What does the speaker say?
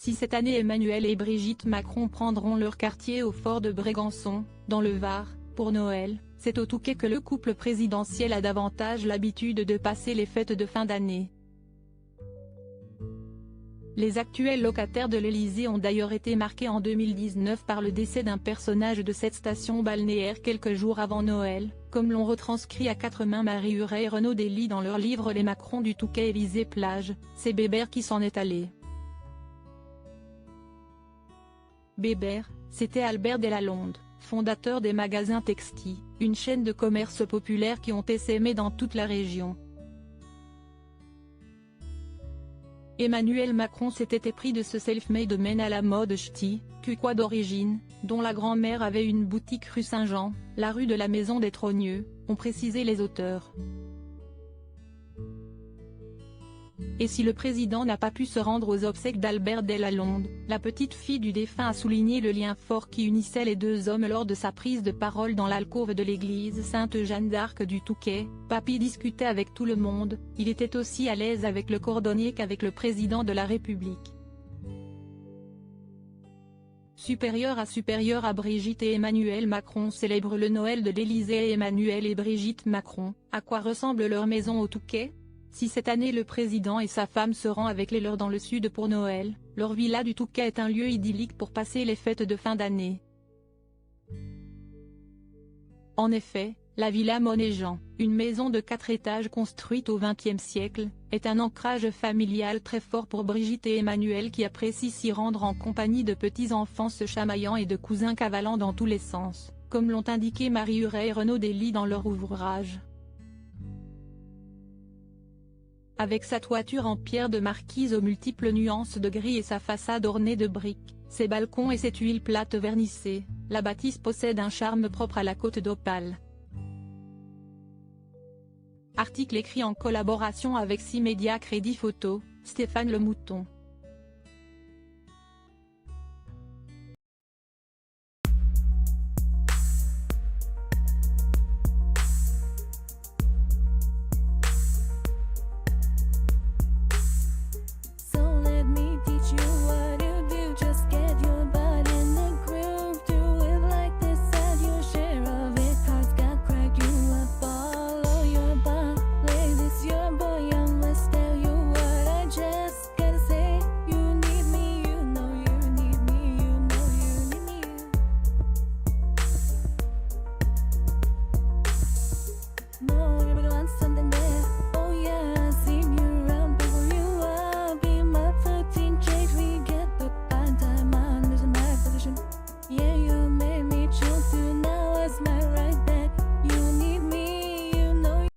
Si cette année Emmanuel et Brigitte Macron prendront leur quartier au fort de Brégançon, dans le Var, pour Noël, c'est au Touquet que le couple présidentiel a davantage l'habitude de passer les fêtes de fin d'année. Les actuels locataires de l'Élysée ont d'ailleurs été marqués en 2019 par le décès d'un personnage de cette station balnéaire quelques jours avant Noël, comme l'ont retranscrit à quatre mains Marie-Huret et Renaud Dely dans leur livre Les Macron du Touquet Élysée Plage, c'est Bébert qui s'en est allé. Bébert, c'était Albert Delalonde, fondateur des magasins Texti, une chaîne de commerce populaire qui ont essaimé dans toute la région. Emmanuel Macron s'était épris de ce self-made man à la mode ch'ti, quequois d'origine, dont la grand-mère avait une boutique rue Saint-Jean, la rue de la Maison des Trogneux, ont précisé les auteurs. Et si le président n'a pas pu se rendre aux obsèques d'Albert Delalonde, la petite fille du défunt a souligné le lien fort qui unissait les deux hommes lors de sa prise de parole dans l'alcôve de l'église Sainte-Jeanne d'Arc du Touquet. Papy discutait avec tout le monde, il était aussi à l'aise avec le cordonnier qu'avec le président de la République. Supérieur à Brigitte et Emmanuel Macron célèbrent le Noël de l'Élysée. Emmanuel et Brigitte Macron, à quoi ressemble leur maison au Touquet? Si cette année le président et sa femme se rendent avec les leurs dans le sud pour Noël, leur villa du Touquet est un lieu idyllique pour passer les fêtes de fin d'année. En effet, la villa Monet-Jean, une maison de 4 étages construite au XXe siècle, est un ancrage familial très fort pour Brigitte et Emmanuel qui apprécient s'y rendre en compagnie de petits-enfants se chamaillant et de cousins cavalant dans tous les sens, comme l'ont indiqué Marie-Huret et Renaud Dely dans leur ouvrage. Avec sa toiture en pierre de marquise aux multiples nuances de gris et sa façade ornée de briques, ses balcons et ses tuiles plates vernissées, la bâtisse possède un charme propre à la Côte d'Opale. Article écrit en collaboration avec 6 médias Crédit Photo, Stéphane Le Mouton.